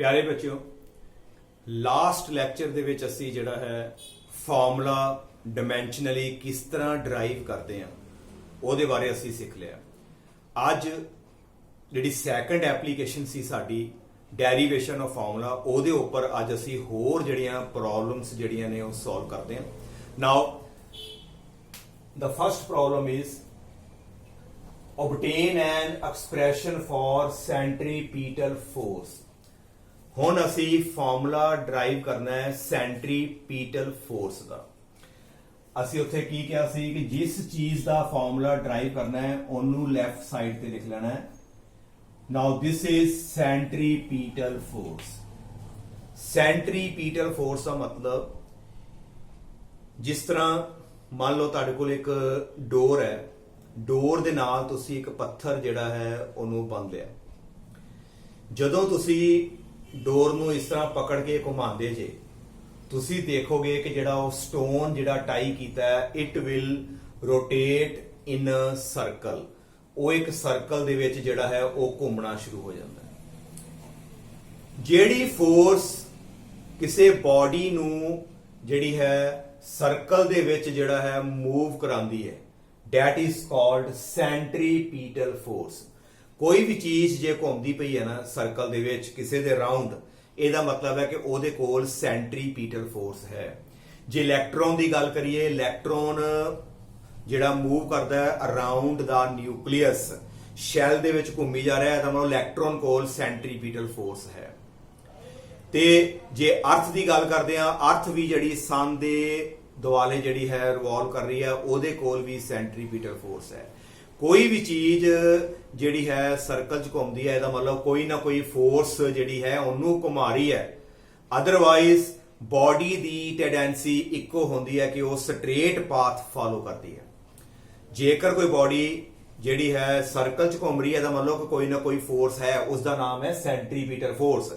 प्यारे बच्चों, last lecture दे विच असी जिहड़ा है फॉर्मूला डिमेंशनली किस तरह डराइव करते हैं ਉਹਦੇ बारे असी सीख लिया। अज जिहड़ी सैकंड एप्लीकेशन सी साडी डेरीवेशन ऑफ फॉर्मूला ਉਹਦੇ ਉੱਪਰ ਅੱਜ ਅਸੀਂ ਹੋਰ ਜਿਹੜੀਆਂ ਪ੍ਰੋਬਲਮਸ ਜਿਹੜੀਆਂ ਨੇ ਉਹ ਸੋਲਵ ਕਰਦੇ ਹਾਂ। Now the first problem is obtain an expression for centripetal force। ਹੁਣ ਅਸੀਂ ਫਾਰਮੂਲਾ ਡਰਾਈਵ ਕਰਨਾ ਹੈ ਸੈਂਟਰੀਪੀਟਲ ਫੋਰਸ ਦਾ। ਅਸੀਂ ਉੱਥੇ ਕੀ ਕਿਹਾ ਸੀ ਕਿ ਜਿਸ ਚੀਜ਼ ਦਾ ਫਾਰਮੂਲਾ ਡਰਾਈਵ ਕਰਨਾ ਹੈ ਉਹਨੂੰ ਲੈਫਟ ਸਾਈਡ ਤੇ ਲਿਖ ਲੈਣਾ ਹੈ। ਨਾਓ ਦਿਸ ਇਜ਼ ਸੈਂਟਰੀਪੀਟਲ ਫੋਰਸ। ਸੈਂਟਰੀਪੀਟਲ ਫੋਰਸ ਦਾ ਮਤਲਬ ਜਿਸ ਤਰ੍ਹਾਂ ਮੰਨ ਲਓ ਤੁਹਾਡੇ ਕੋਲ ਇੱਕ ਡੋਰ ਹੈ, ਡੋਰ ਦੇ ਨਾਲ ਤੁਸੀਂ ਇੱਕ ਪੱਥਰ ਜਿਹੜਾ ਹੈ ਉਹਨੂੰ ਬੰਨ੍ਹ ਲਿਆ। ਜਦੋਂ ਤੁਸੀਂ ਡੋਰ ਨੂੰ ਇਸ ਤਰ੍ਹਾਂ ਪਕੜ ਕੇ ਘੁਮਾਉਂਦੇ ਜੇ, ਤੁਸੀਂ ਦੇਖੋਗੇ ਕਿ ਜਿਹੜਾ ਉਹ ਸਟੋਨ ਜਿਹੜਾ ਟਾਈ ਕੀਤਾ ਹੈ it will rotate in a circle. ਉਹ ਇੱਕ ਸਰਕਲ ਦੇ ਵਿੱਚ ਜਿਹੜਾ ਹੈ ਉਹ ਘੁੰਮਣਾ ਸ਼ੁਰੂ ਹੋ ਜਾਂਦਾ ਹੈ। ਜਿਹੜੀ ਫੋਰਸ ਕਿਸੇ ਬਾਡੀ ਨੂੰ ਜਿਹੜੀ ਹੈ ਸਰਕਲ ਦੇ ਵਿੱਚ ਜਿਹੜਾ ਹੈ ਮੂਵ ਕਰਾਉਂਦੀ ਹੈ, that is called centripetal force। ਕੋਈ ਵੀ ਚੀਜ਼ ਜੇ ਘੁੰਮਦੀ ਪਈ ਹੈ ਨਾ ਸਰਕਲ ਦੇ ਵਿੱਚ ਕਿਸੇ ਦੇ ਰਾਉਂਡ, ਇਹਦਾ ਮਤਲਬ ਹੈ ਕਿ ਉਹਦੇ ਕੋਲ ਸੈਂਟਰੀਪੀਟਲ ਫੋਰਸ ਹੈ। ਜੇ ਇਲੈਕਟ੍ਰੋਨ ਦੀ ਗੱਲ ਕਰੀਏ, ਇਲੈਕਟ੍ਰੋਨ ਜਿਹੜਾ ਮੂਵ ਕਰਦਾ ਹੈ ਅਰਾਊਂਡ ਦਾ ਨਿਊਕਲੀਅਸ, ਸ਼ੈਲ ਦੇ ਵਿੱਚ ਘੁੰਮੀ ਜਾ ਰਿਹਾ ਹੈ, ਤਾਂ ਮਤਲਬ ਇਲੈਕਟ੍ਰੋਨ ਕੋਲ ਸੈਂਟਰੀਪੀਟਲ ਫੋਰਸ ਹੈ। ਤੇ ਜੇ ਅਰਥ ਦੀ ਗੱਲ ਕਰਦੇ ਆ, ਅਰਥ ਵੀ ਜਿਹੜੀ ਸਨ ਦੇ ਦੁਆਲੇ ਜਿਹੜੀ ਹੈ ਰਿਵੋਲਵ ਕਰ ਰਹੀ ਹੈ, ਉਹਦੇ ਕੋਲ ਵੀ ਸੈਂਟਰੀਪੀਟਲ ਫੋਰਸ ਹੈ। ਕੋਈ ਵੀ ਚੀਜ਼ ਜਿਹੜੀ ਹੈ ਸਰਕਲ 'ਚ ਘੁੰਮਦੀ ਹੈ, ਇਹਦਾ ਮਤਲਬ ਕੋਈ ਨਾ ਕੋਈ ਫੋਰਸ ਜਿਹੜੀ ਹੈ ਉਹਨੂੰ ਘੁਮਾ ਰਹੀ ਹੈ। ਅਦਰਵਾਈਜ਼ ਬਾਡੀ ਦੀ ਟੈਂਡੈਂਸੀ ਇੱਕੋ ਹੁੰਦੀ ਹੈ ਕਿ ਉਹ ਸਟ੍ਰੇਟ ਪਾਥ ਫਾਲੋ ਕਰਦੀ ਹੈ। ਜੇਕਰ ਕੋਈ ਬਾਡੀ ਜਿਹੜੀ ਹੈ ਸਰਕਲ 'ਚ ਘੁੰਮ ਰਹੀ ਹੈ, ਇਹਦਾ ਮਤਲਬ ਕੋਈ ਨਾ ਕੋਈ ਫੋਰਸ ਹੈ, ਉਸ ਦਾ ਨਾਮ ਹੈ ਸੈਂਟਰੀਪੀਟਲ ਫੋਰਸ।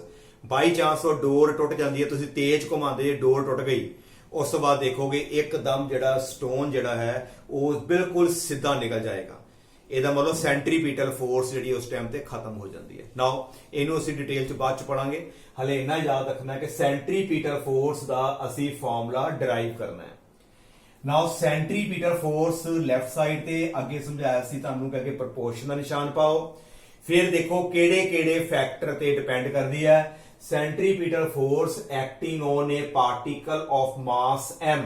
ਬਾਈ ਚਾਂਸ ਉਹ ਡੋਰ ਟੁੱਟ ਜਾਂਦੀ ਹੈ, ਤੁਸੀਂ ਤੇਜ਼ ਘੁਮਾਉਂਦੇ ਡੋਰ ਟੁੱਟ ਗਈ, ਉਸ ਤੋਂ ਬਾਅਦ ਦੇਖੋਗੇ ਇੱਕਦਮ ਜਿਹੜਾ ਸਟੋਨ ਜਿਹੜਾ ਹੈ ਉਹ ਬਿਲਕੁਲ ਸਿੱਧਾ ਨਿਕਲ ਜਾਏਗਾ। ਇਹਦਾ ਮਤਲਬ ਸੈਂਟਰੀਪੀਟਲ ਫੋਰਸ ਜਿਹੜੀ ਉਸ ਟਾਈਮ ਤੇ ਖਤਮ ਹੋ ਜਾਂਦੀ ਹੈ। ਨਾਓ ਇਹਨੂੰ ਅਸੀਂ ਡਿਟੇਲ ਚ ਬਾਅਦ ਚ ਪੜਾਂਗੇ। ਹਲੇ ਇੰਨਾ ਯਾਦ ਰੱਖਣਾ ਕਿ ਸੈਂਟਰੀਪੀਟਲ ਫੋਰਸ ਦਾ ਅਸੀਂ ਫਾਰਮੂਲਾ ਡਰਾਈਵ ਕਰਨਾ ਹੈ। ਨਾਓ ਸੈਂਟਰੀਪੀਟਲ ਫੋਰਸ ਲੈਫਟ ਸਾਈਡ ਤੇ ਅੱਗੇ ਸਮਝਾਇਆ ਸੀ ਤੁਹਾਨੂੰ ਕਿ ਅੱਗੇ ਪ੍ਰਪੋਰਸ਼ਨ ਦਾ ਨਿਸ਼ਾਨ ਪਾਓ। ਫਿਰ ਦੇਖੋ ਕਿਹੜੇ ਕਿਹੜੇ ਫੈਕਟਰ ਤੇ ਡਿਪੈਂਡ ਕਰਦੀ ਹੈ। Centripetal force acting on a particle of mass m।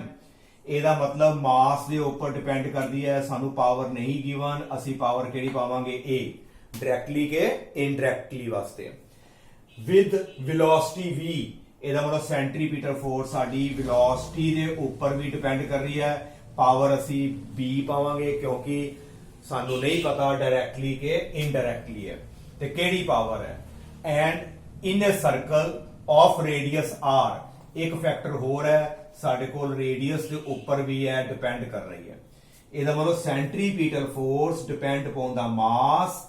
ਇਹਦਾ ਮਤਲਬ ਮਾਸ ਦੇ ਉੱਪਰ ਡਿਪੈਂਡ ਕਰਦੀ ਹੈ। ਸਾਨੂੰ ਪਾਵਰ ਨਹੀਂ ਗਿਵਨ, ਅਸੀਂ ਪਾਵਰ ਕਿਹੜੀ ਪਾਵਾਂਗੇ a, ਡਾਇਰੈਕਟਲੀ ਕਿ ਇਨਡਾਇਰੈਕਟਲੀ ਵਾਸਤੇ। ਵਿਦ ਵੈਲੋਸਿਟੀ v, ਇਹਦਾ ਮਤਲਬ ਸੈਂਟਰੀਪੀਟਲ ਫੋਰਸ ਸਾਡੀ ਵੈਲੋਸਿਟੀ ਦੇ ਉੱਪਰ ਵੀ ਡਿਪੈਂਡ ਕਰ ਰਹੀ ਹੈ। ਪਾਵਰ ਅਸੀਂ b ਪਾਵਾਂਗੇ ਕਿਉਂਕਿ ਸਾਨੂੰ ਨਹੀਂ ਪਤਾ ਡਾਇਰੈਕਟਲੀ ਕਿ ਇਨਡਾਇਰੈਕਟਲੀ ਹੈ ਤੇ ਕਿਹੜੀ ਪਾਵਰ ਹੈ। And in a circle of radius r, ਇੱਕ ਫੈਕਟਰ ਹੋਰ ਹੈ ਸਾਡੇ ਕੋਲ ਰੇਡੀਅਸ ਦੇ ਉੱਪਰ ਵੀ ਹੈ, ਡਿਪੈਂਡ ਕਰ ਰਹੀ ਹੈ। ਇਹਦਾ ਮਤਲਬ centripetal force depend upon the mass,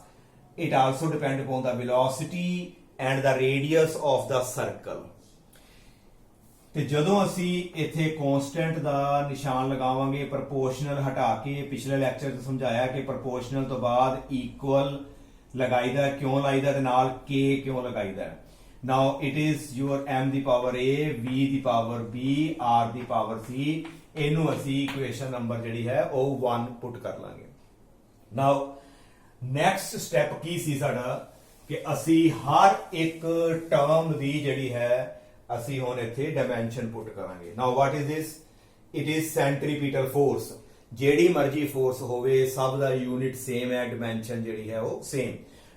it also depend upon the velocity and the radius of the circle. ਤੇ ਜਦੋਂ ਅਸੀਂ ਇੱਥੇ ਕਨਸਟੈਂਟ ਦਾ ਨਿਸ਼ਾਨ ਲਗਾਵਾਂਗੇ, ਪ੍ਰਪੋਰਸ਼ਨਲ ਹਟਾ ਕੇ, ਪਿਛਲੇ ਲੈਕਚਰ 'ਚ ਸਮਝਾਇਆ ਕਿ ਪ੍ਰਪੋਰਸ਼ਨਲ ਤੋਂ ਬਾਅਦ ਇਕੁਅਲ ਲਗਾਈਦਾ, ਕਿਉਂ ਲਾਈਦਾ ਤੇ ਨਾਲ k ਕਿਉਂ ਲਗਾਈਦਾ। Now it is your m the power a, v the power b, r the power c। ਇਹਨੂੰ ਅਸੀਂ ਇਕੁਏਸ਼ਨ ਨੰਬਰ ਜਿਹੜੀ ਹੈ ਉਹ 1 ਪੁੱਟ ਕਰ ਲਾਂਗੇ। Now ਨੈਕਸਟ ਸਟੈਪ ਕੀ ਸੀ ਸਾਡਾ ਕਿ ਅਸੀਂ ਹਰ ਇੱਕ ਟਰਮ ਦੀ ਜਿਹੜੀ ਹੈ ਅਸੀਂ ਹੁਣ ਇੱਥੇ ਡਾਇਮੈਂਸ਼ਨ ਪੁੱਟ ਕਰਾਂਗੇ। Now what is this? It is centripetal force। ਜਿਹੜੀ ਮਰਜ਼ੀ ਫੋਰਸ ਹੋਵੇ ਸਭ ਦਾ ਯੂਨਿਟ ਸੇਮ ਹੈ, ਡਾਇਮੈਂਸ਼ਨ ਜਿਹੜੀ ਹੈ ਉਹ same.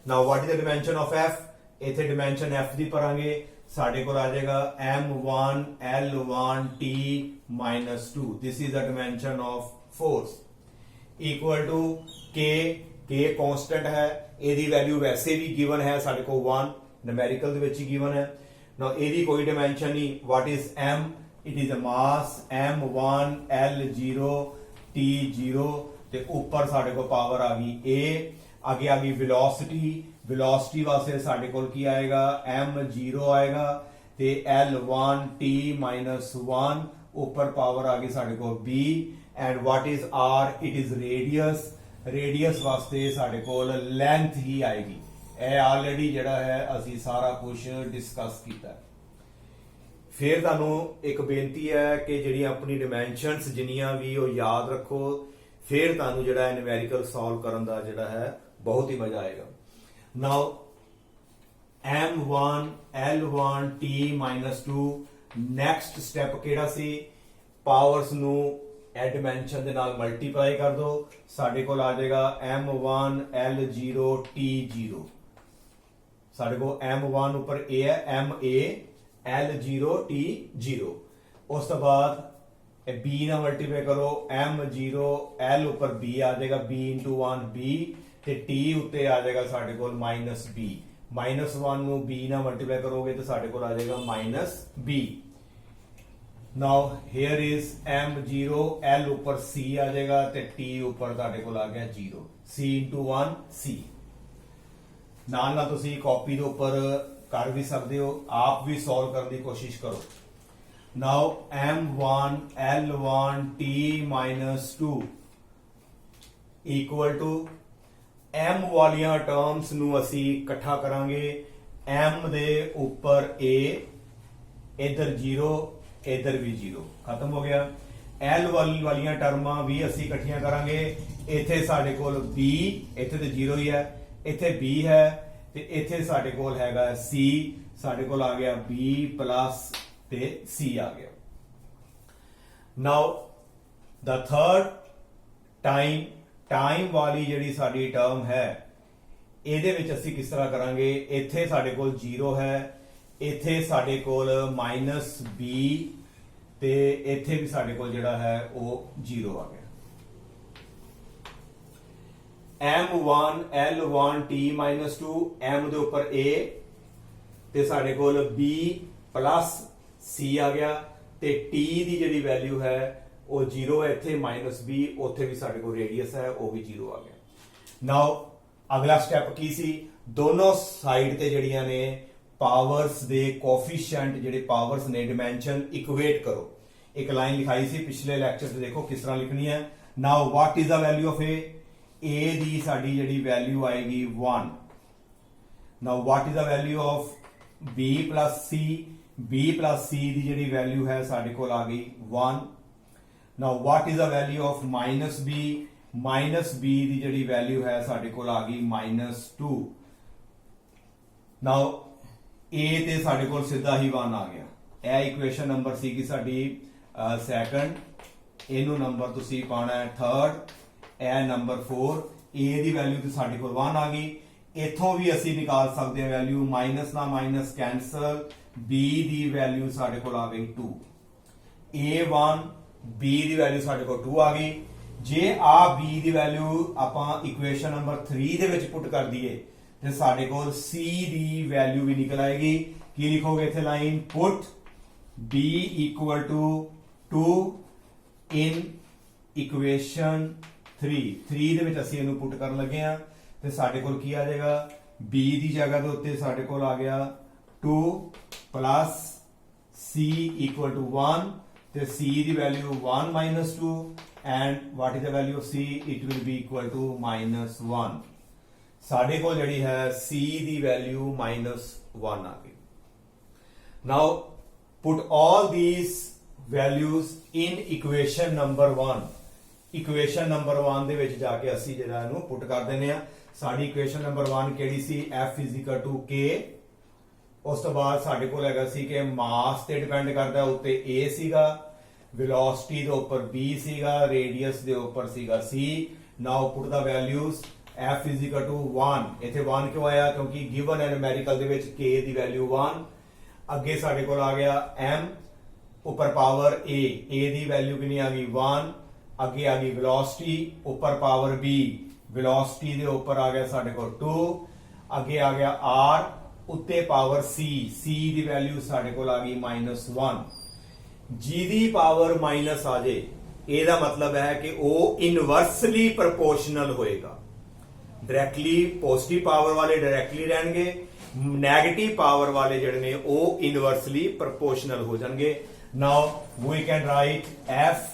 Now what is the dimension of f? ਇੱਥੇ ਡਾਇਮੈਂਸ਼ਨ f ਦੀ ਭਰਾਂਗੇ, ਸਾਡੇ ਕੋਲ ਆ ਜਾਏਗਾ m1 l1 t - 2। This is the dimension of force equal to k। k constant ਹੈ, ਇਹਦੀ ਵੈਲਿਊ ਵੈਸੇ ਵੀ ਗਿਵਨ ਹੈ ਸਾਡੇ ਕੋਲ 1, ਨਿਊਮੈਰੀਕਲ ਦੇ ਵਿੱਚ ਹੀ ਗਿਵਨ ਹੈ। ਨਾ ਇਹਦੀ ਕੋਈ ਡਾਇਮੈਂਸ਼ਨ ਨਹੀਂ। What is m? It is a mass m1 l0 t0 ਤੇ ਉੱਪਰ ਸਾਡੇ ਕੋਲ ਪਾਵਰ ਆ ਗਈ a। ਅੱਗੇ ਆ ਗਈ ਵੈਲੋਸਿਟੀ, ਵੈਲੋਸਿਟੀ ਵਾਸਤੇ ਸਾਡੇ ਕੋਲ ਕੀ ਆਏਗਾ m0 ਆਏਗਾ ਤੇ l1 t - 1 ਉੱਪਰ ਪਾਵਰ ਆ ਗਈ ਸਾਡੇ ਕੋਲ b। And what is r? It is radius. Radius ਵਾਸਤੇ ਸਾਡੇ ਕੋਲ ਲੈਂਥ ਹੀ ਆਏਗੀ ਇਹ ਆਲਰੇਡੀ ਜਿਹੜਾ ਹੈ ਅਸੀਂ ਸਾਰਾ ਕੁਝ ਡਿਸਕਸ ਕੀਤਾ। ਫਿਰ ਤੁਹਾਨੂੰ ਇੱਕ ਬੇਨਤੀ ਹੈ ਕਿ ਜਿਹੜੀਆਂ ਆਪਣੀ ਡਾਈਮੈਂਸ਼ਨਸ ਜਿੰਨੀਆਂ ਵੀ ਉਹ ਯਾਦ ਰੱਖੋ, ਫਿਰ ਤੁਹਾਨੂੰ ਜਿਹੜਾ ਹੈ ਨਿਊਮੈਰੀਕਲ ਸੋਲਵ ਕਰਨ ਦਾ ਜਿਹੜਾ ਹੈ ਬਹੁਤ ਹੀ ਮਜ਼ਾ ਆਏਗਾ। ਨਾਓ m1 l1 t-2 next step ਕਿਹੜਾ ਸੀ? ਪਾਵਰਸ ਨੂੰ ਇਹ ਡਾਈਮੈਂਸ਼ਨ ਦੇ ਨਾਲ ਮਲਟੀਪਲਾਈ ਕਰ ਦੋ, ਸਾਡੇ ਕੋਲ ਆ ਜਾਏਗਾ m1 l0 t0। ਸਾਡੇ ਕੋਲ m1 ਉੱਪਰ a ਹੈ, ma l0 t0। ਉਸ ਤੋਂ ਬਾਅਦ b ਨਾਲ ਮਲਟੀਪਲਾਈ ਕਰੋ, m0 l ਉੱਪਰ b ਆ ਜਾਏਗਾ, b into 1 b, ਤੇ t ਉੱਤੇ ਆ ਜਾਏਗਾ ਸਾਡੇ ਕੋਲ -b। -1 ਨੂੰ b ਨਾਲ ਮਲਟੀਪਲਾਈ ਕਰੋਗੇ ਤੇ ਸਾਡੇ ਕੋਲ ਆ ਜਾਏਗਾ -b। Now hair is m0 l ਉੱਪਰ c ਆ ਜਾਏਗਾ ਤੇ t ਉੱਪਰ ਤੁਹਾਡੇ ਕੋਲ ਆ ਗਿਆ 0, c into 1 c। ਨਾਲ ਨਾਲ ਤੁਸੀਂ ਕਾਪੀ ਦੇ ਉੱਪਰ ਕਰ ਵੀ ਸਕਦੇ ਹੋ, ਆਪ ਵੀ ਸੋਲਵ ਕਰਨ ਦੀ ਕੋਸ਼ਿਸ਼ ਕਰੋ। Now m1 l1 t-2 equal to m ਵਾਲੀਆਂ ਟਰਮਸ ਨੂੰ ਅਸੀਂ ਇਕੱਠਾ ਕਰਾਂਗੇ, m ਦੇ ਉੱਪਰ a, ਇਧਰ 0, ਇਧਰ ਵੀ 0, ਖਤਮ ਹੋ ਗਿਆ। l ਵਾਲੀਆਂ ਟਰਮਾਂ ਵੀ ਅਸੀਂ ਇਕੱਠੀਆਂ ਕਰਾਂਗੇ, ਇੱਥੇ ਸਾਡੇ ਕੋਲ b, ਇੱਥੇ ਤੇ 0 ਹੀ ਹੈ, ਇੱਥੇ b ਹੈ ਤੇ ਇੱਥੇ ਸਾਡੇ ਕੋਲ ਹੈਗਾ c, ਸਾਡੇ ਕੋਲ ਆ ਗਿਆ b ਪਲੱਸ ਤੇ c ਆ ਗਿਆ। ਨਾਓ ਦਾ ਥਰਡ ਟਾਈਮ ਵਾਲੀ ਜਿਹੜੀ ਸਾਡੀ ਟਰਮ ਹੈ ਇਹਦੇ ਵਿੱਚ ਅਸੀਂ ਕਿਸ ਤਰ੍ਹਾਂ ਕਰਾਂਗੇ? ਇੱਥੇ ਸਾਡੇ ਕੋਲ 0 ਹੈ, ਇੱਥੇ ਸਾਡੇ ਕੋਲ -b ਤੇ ਇੱਥੇ ਵੀ ਸਾਡੇ ਕੋਲ ਜਿਹੜਾ ਹੈ ਉਹ 0 ਆ ਗਿਆ। m1 l1 t-2 m ਦੇ ਉੱਪਰ a ਤੇ ਸਾਡੇ ਕੋਲ b ਪਲੱਸ c ਆ ਗਿਆ, ਤੇ t ਦੀ ਜਿਹੜੀ ਵੈਲਿਊ ਹੈ ਉਹ 0 ਹੈ, ਇੱਥੇ -b, ਉੱਥੇ ਵੀ ਸਾਡੇ ਕੋਲ ਰੇਡੀਅਸ ਹੈ ਉਹ ਵੀ 0 ਆ ਗਿਆ। ਨਾਓ ਅਗਲਾ ਸਟੈਪ ਕੀ ਸੀ? ਦੋਨੋਂ ਸਾਈਡ ਤੇ ਜਿਹੜੀਆਂ ਨੇ ਪਾਵਰਸ ਦੇ ਕੋਫੀਸ਼ੀਐਂਟ, ਜਿਹੜੇ ਪਾਵਰਸ ਨੇ ਡਾਈਮੈਂਸ਼ਨ ਇਕੁਏਟ ਕਰੋ। ਇੱਕ ਲਾਈਨ ਲਿਖਾਈ ਸੀ ਪਿਛਲੇ ਲੈਕਚਰ 'ਚ, ਦੇਖੋ ਕਿਸ ਤਰ੍ਹਾਂ ਲਿਖਣੀ ਹੈ। Now what is the value of a ਦੀ ਸਾਡੀ ਜਿਹੜੀ ਵੈਲਿਊ ਆਏਗੀ 1। Now what is the value of b plus c? b plus c ਦੀ ਜਿਹੜੀ ਵੈਲਿਊ ਹੈ ਸਾਡੇ ਕੋਲ ਆ ਗਈ 1। Now what is the value of -b? -b ਦੀ ਜਿਹੜੀ ਵੈਲਿਊ ਹੈ ਸਾਡੇ ਕੋਲ ਆ ਗਈ -2। ਨਾਓ a ਤੇ ਸਾਡੇ ਕੋਲ ਸਿੱਧਾ ਹੀ 1 ਆ ਗਿਆ। ਇਹ ਇਕੁਏਸ਼ਨ ਨੰਬਰ ਸੀਗੀ ਸਾਡੀ ਸੈਕੰਡ, ਇਹਨੂੰ ਨੰਬਰ ਤੁਸੀਂ ਪਾਉਣਾ ਹੈ ਥਰਡ, ਇਹ ਨੰਬਰ 4। a ਦੀ ਵੈਲਿਊ ਤੇ ਸਾਡੇ ਕੋਲ 1 ਆ ਗਈ, ਇੱਥੋਂ ਵੀ ਅਸੀਂ ਨਿਕਾਲ ਸਕਦੇ ਹਾਂ ਵੈਲਿਊ, ਮਾਈਨਸ ਨਾਲ ਮਾਈਨਸ ਕੈਂਸਲ, b ਦੀ ਵੈਲਿਊ ਸਾਡੇ ਕੋਲ ਆ ਗਈ 2, a1 b ਦੀ ਵੈਲਿਊ ਸਾਡੇ ਕੋਲ 2 ਆ ਗਈ। ਜੇ ਆ b ਦੀ ਵੈਲਿਊ ਆਪਾਂ ਇਕੁਏਸ਼ਨ ਨੰਬਰ 3 ਦੇ ਵਿੱਚ ਪੁੱਟ ਕਰ ਦਈਏ ਤੇ ਸਾਡੇ ਕੋਲ c ਦੀ ਵੈਲਿਊ ਵੀ ਨਿਕਲ ਆਏਗੀ। ਕੀ ਲਿਖੋਗੇ ਇੱਥੇ line? Put b equal to 2 in equation 3 ਦੇ ਵਿੱਚ ਅਸੀਂ ਇਹਨੂੰ ਪੁੱਟ ਕਰਨ ਲੱਗੇ ਆ ਤੇ ਸਾਡੇ ਕੋਲ ਕੀ ਆ ਜਾਏਗਾ? b ਦੀ ਜਗ੍ਹਾ ਦੇ ਉੱਤੇ ਸਾਡੇ ਕੋਲ ਆ ਗਿਆ 2 plus c equal to 1 ਤੇ c the value 1 minus 2 and what is the value of c? It will be equal to -1। ਸਾਡੇ ਕੋਲ ਜਿਹੜੀ ਹੈ c ਦੀ ਵੈਲਿਊ -1 ਆ ਗਈ। Now put all these values in equation number 1। Equation number 1 ਦੇ ਵਿੱਚ ਜਾ ਕੇ ਅਸੀਂ ਜਿਹੜਾ ਇਹਨੂੰ ਪੁੱਟ ਕਰ ਦਿੰਦੇ ਆ। ਸਾਡੀ ਇਕੁਏਸ਼ਨ ਨੰਬਰ 1 ਕਿਹੜੀ ਸੀ? F = K। ਉਸ ਤੋਂ ਬਾਅਦ ਸਾਡੇ ਕੋਲ ਹੈਗਾ ਸੀ ਕਿ ਮਾਸ ਤੇ ਡਿਪੈਂਡ ਕਰਦਾ, ਉੱਤੇ A ਸੀਗਾ, ਵੈਲੋਸਿਟੀ ਦੇ ਉੱਪਰ B ਸੀਗਾ, ਰੇਡੀਅਸ ਦੇ ਉੱਪਰ ਸੀਗਾ C। ਨਾਓ ਪੁੱਟ ਦਾ ਵੈਲਿਊਜ਼। F = 1, ਇੱਥੇ 1 ਕਿਉਂ ਆਇਆ? ਕਿਉਂਕਿ ਗਿਵਨ ਹੈ ਨਿਊਮੈਰੀਕਲ ਦੇ ਵਿੱਚ K ਦੀ ਵੈਲਿਊ 1। ਅੱਗੇ ਸਾਡੇ ਕੋਲ ਆ ਗਿਆ M ਉੱਪਰ ਪਾਵਰ A ਦੀ ਵੈਲਿਊ ਕਿੰਨੀ ਆ ਗਈ? 1। ਅੱਗੇ ਆ ਗਈ ਵੈਲੋਸਿਟੀ ਉੱਪਰ ਪਾਵਰ B, ਵੈਲੋਸਿਟੀ ਦੇ ਉੱਪਰ ਆ ਗਿਆ ਸਾਡੇ ਕੋਲ 2। ਅੱਗੇ ਆ ਗਿਆ R ਉੱਤੇ ਪਾਵਰ C ਦੀ ਵੈਲਿਊ ਸਾਡੇ ਕੋਲ ਆ ਗਈ -1। ਜਿਹਦੀ ਪਾਵਰ ਮਾਈਨਸ ਆ ਜੇ ਇਹਦਾ ਮਤਲਬ ਹੈ ਕਿ ਉਹ ਇਨਵਰਸਲੀ ਪ੍ਰੋਪੋਰਸ਼ਨਲ ਹੋਏਗਾ। ਡਾਇਰੈਕਟਲੀ ਪੋਜ਼ਿਟਿਵ ਪਾਵਰ ਵਾਲੇ ਡਾਇਰੈਕਟਲੀ ਰਹਿਣਗੇ, ਨੈਗੇਟਿਵ ਪਾਵਰ ਵਾਲੇ ਜਿਹੜੇ ਨੇ ਉਹ ਇਨਵਰਸਲੀ ਪ੍ਰੋਪੋਰਸ਼ਨਲ ਹੋ ਜਾਣਗੇ। Now we can write F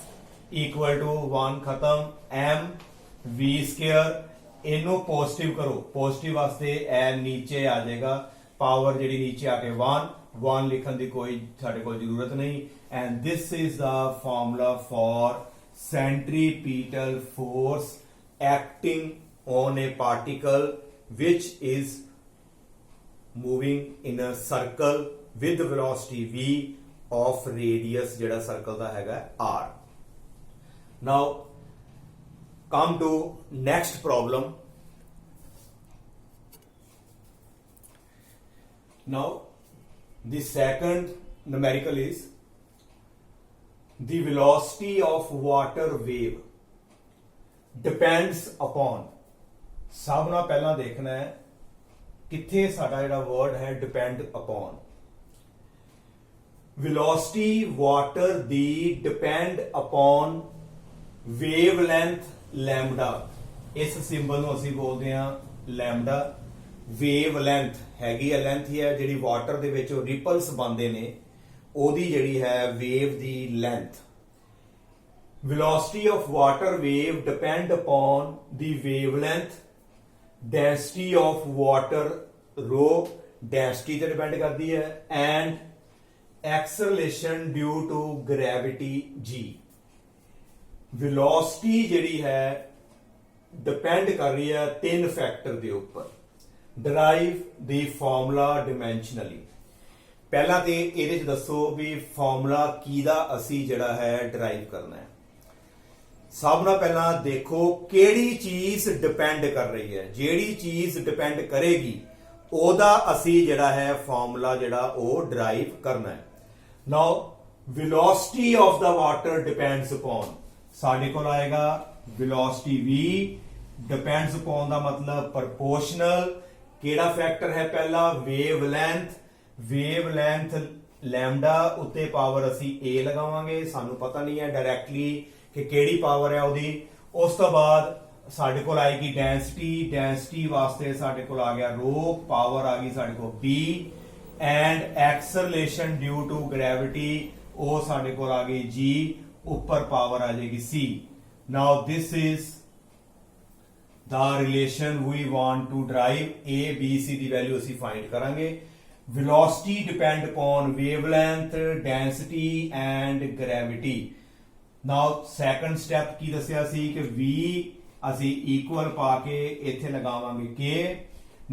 equal to 1 खत्म, m v square ਇਹਨੂੰ ਪੋਜ਼ਿਟਿਵ ਕਰੋ, ਪੋਜ਼ਿਟਿਵ ਵਾਸਤੇ ਇਹ ਨੀਚੇ ਆ ਜਾਏਗਾ, ਪਾਵਰ ਜਿਹੜੀ ਨੀਚੇ ਆ ਕੇ 1 ਲਿਖਣ ਦੀ ਕੋਈ ਸਾਡੇ ਕੋਲ ਜ਼ਰੂਰਤ ਨਹੀਂ। And this is the formula for centripetal force acting on a particle which is moving in a circle with velocity v of radius ਜਿਹੜਾ circle ਦਾ ਹੈਗਾ r। now come to next problem। now the second numerical is the velocity of water wave depends upon। ਸਭ ਨਾਲ ਪਹਿਲਾਂ ਦੇਖਣਾ ਹੈ ਕਿੱਥੇ ਸਾਡਾ ਜਿਹੜਾ ਵਰਡ ਹੈ depend upon। velocity water ਦੀ depend upon wavelength lambda। ਇਸ ਸਿੰਬਲ ਨੂੰ ਅਸੀਂ ਬੋਲਦੇ ਹਾਂ lambda। wavelength ਹੈਗੀ ਹੈ ਲੈਂਥ ਹੀ ਹੈ ਜਿਹੜੀ ਵਾਟਰ ਦੇ ਵਿੱਚ ਰਿਪਲਸ ਬਣਦੇ ਨੇ, ਉਹਦੀ ਜਿਹੜੀ ਹੈ wave the length. velocity of water wave depend upon the wavelength, density of water rho density ਤੇ depend ਕਰਦੀ ਹੈ, and acceleration due to gravity g। velocity ਜਿਹੜੀ ਹੈ depend ਕਰ ਰਹੀ ਹੈ 3 ਫੈਕਟਰ ਦੇ ਉੱਪਰ। derive the formula dimensionally। ਪਹਿਲਾਂ ਤੇ ਇਹਦੇ ਚ ਦੱਸੋ ਵੀ ਫਾਰਮੂਲਾ ਕਿਹਦਾ ਅਸੀਂ ਜਿਹੜਾ ਹੈ ਡਰਾਈਵ ਕਰਨਾ ਹੈ। ਸਭ ਨਾਲ ਪਹਿਲਾਂ ਦੇਖੋ ਕਿਹੜੀ ਚੀਜ਼ ਡਿਪੈਂਡ ਕਰ ਰਹੀ ਹੈ, ਜਿਹੜੀ ਚੀਜ਼ ਡਿਪੈਂਡ ਕਰੇਗੀ ਉਹਦਾ ਅਸੀਂ ਜਿਹੜਾ ਹੈ ਫਾਰਮੂਲਾ ਜਿਹੜਾ ਉਹ ਡਰਾਈਵ ਕਰਨਾ ਹੈ। ਨਾਓ velocity of the water depends upon, ਸਾਡੇ ਕੋਲ ਆਏਗਾ velocity v depends upon ਦਾ ਮਤਲਬ proportional। ਕਿਹੜਾ ਫੈਕਟਰ ਹੈ ਪਹਿਲਾ wavelength lambda ਉੱਤੇ ਪਾਵਰ ਅਸੀਂ a ਲਗਾਵਾਂਗੇ, ਸਾਨੂੰ ਪਤਾ ਨਹੀਂ ਹੈ ਡਾਇਰੈਕਟਲੀ ਕਿ ਕਿਹੜੀ ਪਾਵਰ ਹੈ ਉਹਦੀ। ਉਸ ਤੋਂ ਬਾਅਦ ਸਾਡੇ ਕੋਲ ਆਏਗੀ ਡੈਂਸਿਟੀ ਵਾਸਤੇ ਸਾਡੇ ਕੋਲ ਆ ਗਿਆ rho, ਪਾਵਰ ਆ ਗਈ ਸਾਡੇ ਕੋਲ b, and acceleration due to gravity ਉਹ ਸਾਡੇ ਕੋਲ ਆ ਗਈ g, ਉੱਪਰ ਪਾਵਰ ਆ ਜਾਏਗੀ c। Now this is the relation we want to derive। a b c the value ਅਸੀਂ ਫਾਈਂਡ ਕਰਾਂਗੇ। velocity depend upon wavelength, density and gravity। now second step ਕੀ ਦੱਸਿਆ ਸੀ ਕਿ v ਅਸੀਂ ਇਕੁਅਲ ਪਾ ਕੇ ਇੱਥੇ ਲਗਾਵਾਂਗੇ k।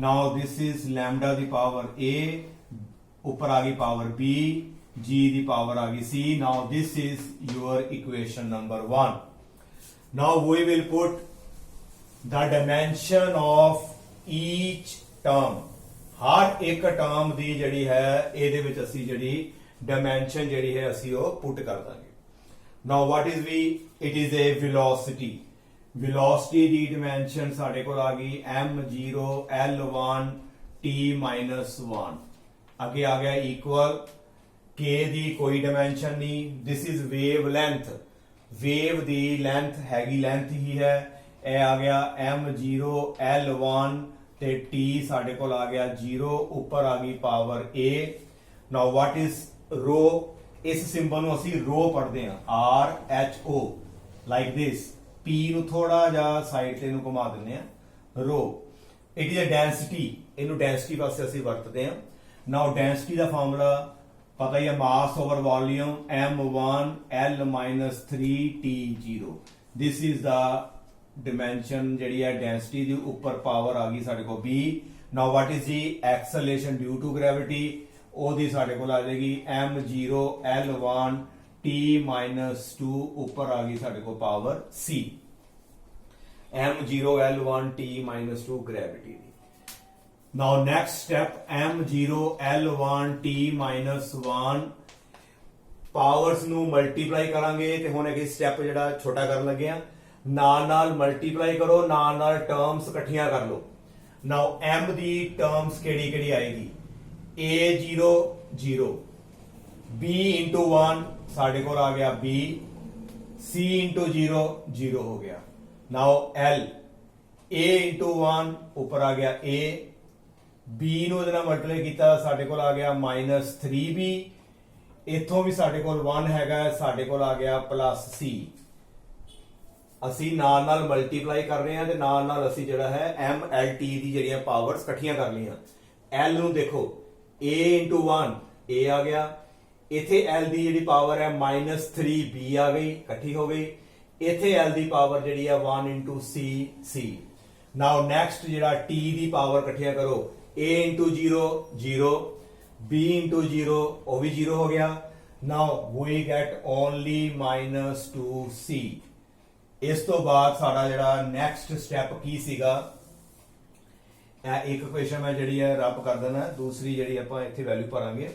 now this is lambda the power a, ਉੱਪਰ ਆ ਗਈ ਪਾਵਰ b, g ਦੀ ਪਾਵਰ ਆ ਗਈ c। now this is your equation number 1। now we will put the dimension of each term। ਹਰ ਇੱਕ ਟਰਮ ਦੀ ਜਿਹੜੀ ਹੈ ਇਹਦੇ ਵਿੱਚ ਅਸੀਂ ਜਿਹੜੀ ਡਾਈਮੈਂਸ਼ਨ ਜਿਹੜੀ ਹੈ ਅਸੀਂ ਉਹ ਪੁੱਟ ਕਰ ਦਾਂਗੇ। now what is v? it is a velocity। velocity the dimension ਸਾਡੇ ਕੋਲ ਆ ਗਈ m0 l1 t-1। ਅੱਗੇ ਆ ਗਿਆ ਇਕੁਅਲ k ਦੀ ਕੋਈ ਡਾਈਮੈਂਸ਼ਨ ਨਹੀਂ। this is wavelength। Wave the length ਹੈਗੀ ਲੈਂਥ ਹੀ ਹੈ। ਇਹ ਆ ਗਿਆ m0 l1 ਤੇ t ਸਾਡੇ ਕੋਲ ਆ ਗਿਆ 0, ਉੱਪਰ ਆ ਗਈ power a। Now what is rho? ਇਸ ਸਿੰਬਲ ਨੂੰ ਅਸੀਂ rho ਪੜ੍ਹਦੇ ਹਾਂ rho ਲਾਈਕ ਦਿਸ। p ਨੂੰ ਥੋੜਾ ਜਿਹਾ ਸਾਈਡ ਤੇ ਨੂੰ ਘੁਮਾ ਦਿੰਦੇ ਹਾਂ rho। It is a density, ਇਹਨੂੰ ਡੈਂਸਿਟੀ ਵਾਸਤੇ ਅਸੀਂ ਵਰਤਦੇ ਹਾਂ। ਨਾਓ ਡੈਂਸਿਟੀ ਦਾ ਫਾਰਮੂਲਾ ਪਤਾ ਹੀ ਹੈ, mass over volume m1 l -3 t0। This is the dimension ਜਿਹੜੀ ਹੈ ਡੈਂਸਿਟੀ ਦੀ, ਉੱਪਰ ਪਾਵਰ ਆ ਗਈ ਸਾਡੇ ਕੋਲ b। Now what is the acceleration due to gravity, ਉਹਦੀ ਸਾਡੇ ਕੋਲ ਆ ਜਾਏਗੀ m0 l1 t-2, ਉੱਪਰ ਆ ਗਈ ਸਾਡੇ ਕੋਲ power c। m0 l1 t-2 gravity ਦੀ। Now next step m0 l1 t-1 powers ਨੂੰ ਮਲਟੀਪਲਾਈ ਕਰਾਂਗੇ। ਤੇ ਹੁਣ ਅੱਗੇ ਸਟੈਪ ਜਿਹੜਾ ਛੋਟਾ ਕਰਨ ਲੱਗੇ ਆ, ਨਾਲ ਮਲਟੀਪਲਾਈ ਕਰੋ, ਨਾਲ ਟਰਮਸ ਇਕੱਠੀਆਂ ਕਰ ਲਓ। ਨਾਓ m ਦੀ ਟਰਮਸ ਕਿਹੜੀ ਆਏਗੀ? a0 0, b into 1 ਸਾਡੇ ਕੋਲ ਆ ਗਿਆ b, c into 0 0 ਹੋ ਗਿਆ। ਨਾਓ l a into 1 ਉੱਪਰ ਆ ਗਿਆ a, b ਨੂੰ ਇਹਦੇ ਨਾਲ ਮਲਟੀਪਲਾਈ ਕੀਤਾ ਸਾਡੇ ਕੋਲ ਆ ਗਿਆ -3b, ਇੱਥੋਂ ਵੀ ਸਾਡੇ ਕੋਲ 1 ਹੈਗਾ, ਸਾਡੇ ਕੋਲ ਆ ਗਿਆ +c। ਅਸੀਂ ਨਾਲ ਮਲਟੀਪਲਾਈ ਕਰ ਰਹੇ ਹਾਂ ਤੇ ਨਾਲ ਅਸੀਂ ਜਿਹੜਾ ਹੈ MLT ਦੀ ਜਿਹੜੀਆਂ ਪਾਵਰਸ ਇਕੱਠੀਆਂ ਕਰ ਲਈਆਂ। L ਨੂੰ ਦੇਖੋ A into 1 A ਆ ਗਿਆ, ਇੱਥੇ L ਦੀ ਜਿਹੜੀ ਪਾਵਰ ਹੈ -3B ਆ ਗਈ, ਇਕੱਠੀ ਹੋ ਗਈ। ਇੱਥੇ L ਦੀ ਪਾਵਰ ਜਿਹੜੀ ਹੈ 1 into C। ਨਾਓ ਨੈਕਸਟ ਜਿਹੜਾ T ਦੀ ਪਾਵਰ ਇਕੱਠੀਆਂ ਕਰੋ, A into 0 0, B into 0 ਉਹ ਵੀ 0 ਹੋ ਗਿਆ। ਨਾਓ we get only -2C। ਇਸ ਤੋਂ ਬਾਅਦ ਸਾਡਾ ਜਿਹੜਾ ਨੈਕਸਟ ਸਟੈਪ ਕੀ ਸੀਗਾ, ਇਹ ਇੱਕ ਇਕੁਏਸ਼ਨ ਮੈਂ ਜਿਹੜੀ ਹੈ ਰੱਬ ਕਰ ਦੇਣਾ, ਦੂਸਰੀ ਜਿਹੜੀ ਆਪਾਂ ਇੱਥੇ ਵੈਲਿਊ ਭਰਾਂਗੇ।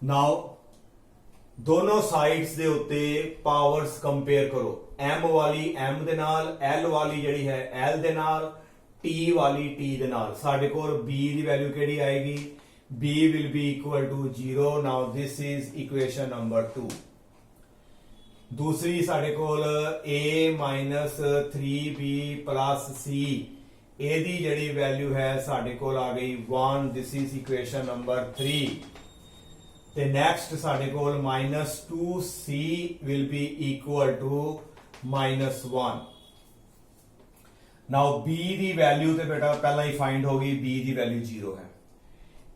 ਨਾਓ ਦੋਨੋਂ ਸਾਈਡਸ ਦੇ ਉੱਤੇ ਪਾਵਰਸ ਕੰਪੇਅਰ ਕਰੋ, M ਵਾਲੀ M ਦੇ ਨਾਲ, L ਵਾਲੀ ਜਿਹੜੀ ਹੈ L ਦੇ ਨਾਲ, T ਵਾਲੀ T ਦੇ ਨਾਲ। ਸਾਡੇ ਕੋਲ B ਦੀ ਵੈਲਿਊ ਕਿਹੜੀ ਆਏਗੀ, B will be equal to 0। now this is equation number 2। दूसरी साढ़े कोल A -3B + C ए दी जड़ी वैल्यू है साढ़े कोल आ गई 1। This is equation number 3। ते नेक्स्ट साढ़े कोल -2C will be equal to -1। Now B दी वैल्यू ते बेटा पहला ही फाइंड हो गई, B दी वैल्यू 0 है।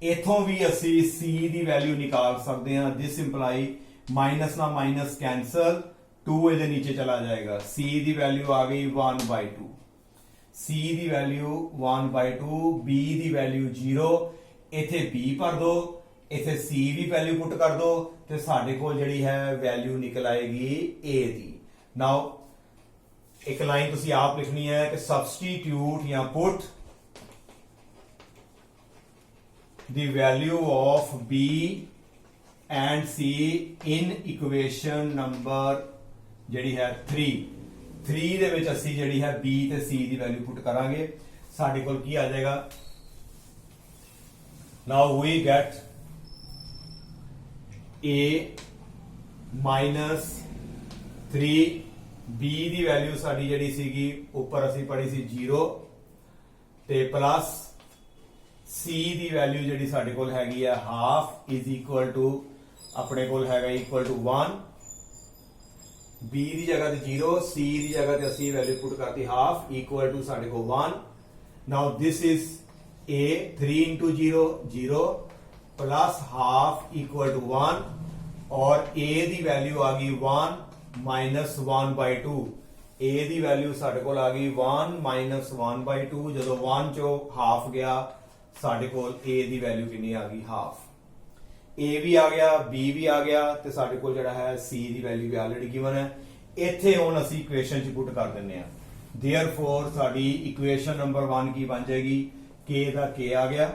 इथों भी असी C दी वैल्यू निकाल सकते हैं। दिस इंप्लाई माइनस ना माइनस कैंसल, 2 ਇਹਦੇ नीचे चला जाएगा। C ਦੀ वैल्यू आ गई 1/2, C ਦੀ वैल्यू 1/2, B ਦੀ वैल्यू 0। इथे B भर दो, इथे C ਦੀ वैल्यू पुट कर दो ਤੇ ਸਾਡੇ ਕੋਲ ਜਿਹੜੀ ਹੈ वैल्यू निकल आएगी A ਦੀ। नाउ एक लाइन ਤੁਸੀਂ ਆਪ ਲਿਖਣੀ ਹੈ कि substitute ਜਾਂ put the value of B and C in equation number ਜਿਹੜੀ ਹੈ 3 ਦੇ ਵਿੱਚ ਅਸੀਂ ਜਿਹੜੀ ਹੈ B ਤੇ C ਦੀ ਵੈਲਿਊ ਪੁੱਟ ਕਰਾਂਗੇ। ਸਾਡੇ ਕੋਲ ਕੀ ਆ ਜਾਏਗਾ, now we get A -3, B the value ਸਾਡੀ ਜਿਹੜੀ ਸੀਗੀ ਉੱਪਰ ਅਸੀਂ ਪੜ੍ਹੀ ਸੀ 0 ਤੇ ਪਲੱਸ C ਦੀ ਵੈਲਿਊ ਜਿਹੜੀ ਸਾਡੇ ਕੋਲ ਹੈਗੀ ਹੈ ਹਾਫ ਇਜ਼ ਇਕੁਅਲ ਟੂ ਆਪਣੇ ਕੋਲ ਹੈਗਾ ਇਕੁਅਲ ਟੂ 1। B ਦੀ ਜਗ੍ਹਾ ਤੇ 0, C ਦੀ ਜਗ੍ਹਾ ਤੇ ਅਸੀਂ ਵੈਲਿਊ ਪੁੱਟ ਕਰਤੀ ਹਾਫ ਇਕੁਅਲ ਟੂ ਸਾਡੇ ਕੋਲ 1। Now this is A 3 into 0 0 plus half equal to 1 और A ਦੀ ਵੈਲਿਊ ਆ ਗਈ 1 -1/2। A ਦੀ ਵੈਲਿਊ ਸਾਡੇ ਕੋਲ ਆ ਗਈ 1 -1/2। ਜਦੋਂ 1 ਚੋਂ ਹਾਫ ਗਿਆ ਸਾਡੇ ਕੋਲ A ਦੀ ਵੈਲਿਊ ਕਿੰਨੀ ਆ ਗਈ, ਹਾਫ। A ਵੀ ਆ ਗਿਆ, B ਵੀ ਆ ਗਿਆ ਤੇ ਸਾਡੇ ਕੋਲ ਜਿਹੜਾ ਹੈ C ਦੀ ਵੈਲਿਊ ਵੀ ਆਲਰੇਡੀ ਗਿਵਨ ਹੈ। ਇੱਥੇ ਹੁਣ ਅਸੀਂ ਇਕੁਏਸ਼ਨ ਚ ਪੁੱਟ ਕਰ ਦਿੰਨੇ ਆ। देयरफॉर ਸਾਡੀ ਇਕੁਏਸ਼ਨ ਨੰਬਰ 1 ਕੀ ਬਣ ਜਾਏਗੀ, K ਦਾ K ਆ ਗਿਆ,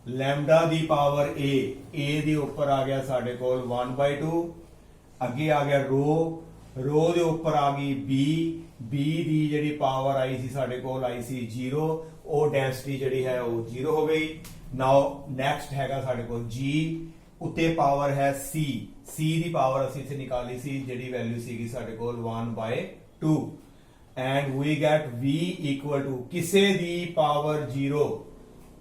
ਲੈਮਡਾ ਦੀ ਪਾਵਰ A ਦੇ ਉੱਪਰ ਆ ਗਿਆ ਸਾਡੇ ਕੋਲ 1/2। ਅੱਗੇ ਆ ਗਿਆ ਰੋ ਦੇ ਉੱਪਰ ਆ ਗਈ B ਦੀ ਜਿਹੜੀ ਪਾਵਰ ਆਈ ਸੀ ਸਾਡੇ ਕੋਲ ਆਈ ਸੀ 0, ਉਹ ਡੈਂਸਿਟੀ ਜਿਹੜੀ ਹੈ ਉਹ 0 ਹੋ ਗਈ। ਨਾਓ ਨੈਕਸਟ ਹੈਗਾ ਸਾਡੇ ਕੋਲ G, ਉੱਤੇ ਪਾਵਰ ਹੈ C ਦੀ ਪਾਵਰ ਅਸੀਂ ਇੱਥੇ ਨਿਕਾਲੀ ਸੀ ਜਿਹੜੀ ਵੈਲਿਊ ਸੀਗੀ ਸਾਡੇ ਕੋਲ 1/2 and we get V equal to ਕਿਸੇ ਦੀ ਪਾਵਰ 0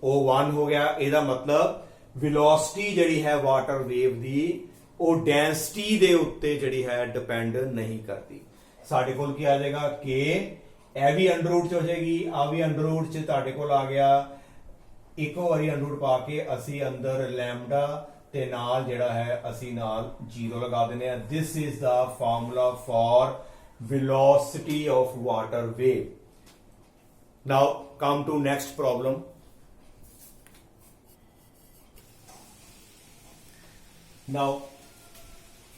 ਉਹ 1 ਹੋ ਗਿਆ। ਇਹਦਾ ਮਤਲਬ ਵੈਲੋਸਿਟੀ ਜਿਹੜੀ ਹੈ ਵਾਟਰ ਵੇਵ ਦੀ ਉਹ ਡੈਂਸਿਟੀ ਦੇ ਉੱਤੇ ਜਿਹੜੀ ਹੈ ਡਿਪੈਂਡ ਨਹੀਂ ਕਰਦੀ। ਸਾਡੇ ਕੋਲ ਕੀ ਆ ਜਾਏਗਾ K, ਇਹ ਵੀ ਅੰਡਰ ਰੂਟ ਚ ਹੋ ਜਾਏਗੀ, ਆ ਵੀ ਅੰਡਰ ਰੂਟ ਚ ਤੁਹਾਡੇ ਕੋਲ ਆ ਗਿਆ। ਇੱਕੋ ਵਾਰੀ ਅੰਡਰ ਰੂਟ ਪਾ ਕੇ ਅਸੀਂ ਅੰਦਰ ਲੈਮਡਾ ਤੇ ਨਾਲ ਜਿਹੜਾ ਹੈ ਅਸੀਂ ਨਾਲ 0 ਲਗਾ ਦਿੰਦੇ ਆ। ਦਿਸ is the formula for velocity of water wave. Now come to next problem. Now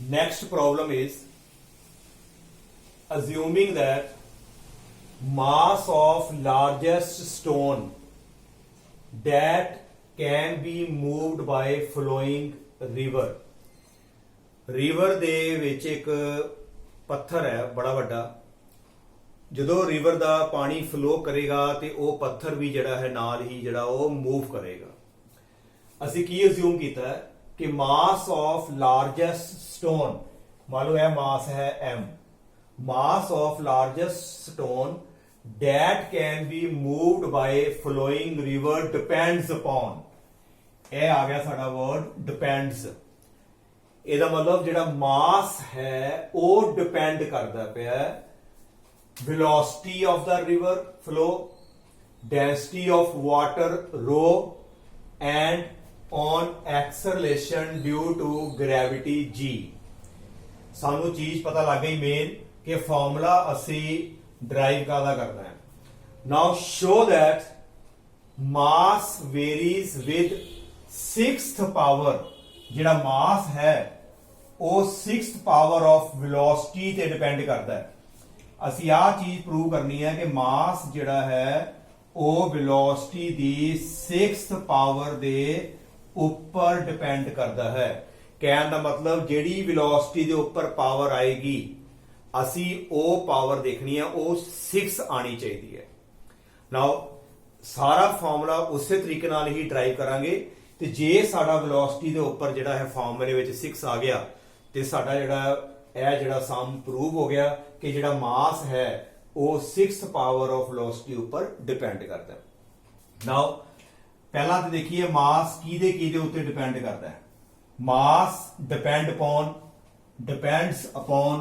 next problem is assuming that mass of largest stone that can be moved by flowing river ਦੇ ਵਿੱਚ ਇੱਕ ਪੱਥਰ ਹੈ ਬੜਾ ਵੱਡਾ, ਜਦੋਂ ਰਿਵਰ ਦਾ ਪਾਣੀ flow ਕਰੇਗਾ ਤੇ ਉਹ ਪੱਥਰ ਵੀ ਜਿਹੜਾ ਹੈ ਨਾਲ ਹੀ ਜਿਹੜਾ ਉਹ ਮੂਵ ਕਰੇਗਾ। ਅਸੀਂ ਕੀ ਅਸਿਊਮ ਕੀਤਾ ਹੈ ਕਿ ਮਾਸ ਆਫ ਲਾਰਜੈਸਟ ਸਟੋਨ, ਮੰਨ ਲਓ ਇਹ ਮਾਸ ਹੈ m, mass of largest stone that can be moved by flowing river depends upon, ਇਹ ਆ ਗਿਆ ਸਾਡਾ ਵਰਡ depends। ਇਹਦਾ ਮਤਲਬ ਜਿਹੜਾ ਮਾਸ ਹੈ ਉਹ ਡਿਪੈਂਡ ਕਰਦਾ ਪਿਆ velocity of the river flow, density of water rho, and on acceleration due to gravity g। ਸਾਨੂੰ ਚੀਜ਼ ਪਤਾ ਲੱਗ ਗਈ ਮੇਨ ਕਿ ਫਾਰਮੂਲਾ ਅਸੀਂ ਡਰਾਈਵ ਕਾਹਦਾ ਕਰਨਾ ਹੈ। ਨਾਓ show that mass varies with 6th power, ਜਿਹੜਾ ਮਾਸ ਹੈ ਉਹ 6th power of velocity ਤੇ ਡਿਪੈਂਡ ਕਰਦਾ ਹੈ। ਅਸੀਂ ਆਹ ਚੀਜ਼ ਪ੍ਰੂਵ ਕਰਨੀ ਹੈ ਕਿ ਮਾਸ ਜਿਹੜਾ ਹੈ ਉਹ ਵੈਲੋਸਿਟੀ ਦੀ 6th ਪਾਵਰ ਦੇ ਉੱਪਰ ਡਿਪੈਂਡ ਕਰਦਾ ਹੈ। ਕਹਿਣ ਦਾ ਮਤਲਬ ਜਿਹੜੀ ਵੈਲੋਸਿਟੀ ਦੇ ਉੱਪਰ ਪਾਵਰ ਆਏਗੀ ਅਸੀਂ ਉਹ ਪਾਵਰ ਦੇਖਣੀ ਹੈ ਉਹ 6 ਆਣੀ ਚਾਹੀਦੀ ਹੈ। ਨਾਓ ਸਾਰਾ ਫਾਰਮੂਲਾ ਉਸੇ ਤਰੀਕੇ ਨਾਲ ਹੀ ਡਰਾਈਵ ਕਰਾਂਗੇ ਤੇ ਜੇ ਸਾਡਾ ਵੈਲੋਸਿਟੀ ਦੇ ਉੱਪਰ ਜਿਹੜਾ ਹੈ ਫਾਰਮੂਲੇ ਵਿੱਚ 6 ਆ ਗਿਆ ਤੇ ਸਾਡਾ ਜਿਹੜਾ ਸਮ ਪ੍ਰੂਵ ਹੋ ਗਿਆ ਕਿ ਜਿਹੜਾ ਮਾਸ ਹੈ ਉਹ 6th ਪਾਵਰ ਆਫ ਵੈਲੋਸਿਟੀ ਉੱਪਰ ਡਿਪੈਂਡ ਕਰਦਾ ਹੈ। ਨਾਓ ਪਹਿਲਾਂ ਤਾਂ ਦੇਖੀਏ ਮਾਸ ਕਿਹਦੇ ਉੱਤੇ ਡਿਪੈਂਡ ਕਰਦਾ ਹੈ। ਮਾਸ depends upon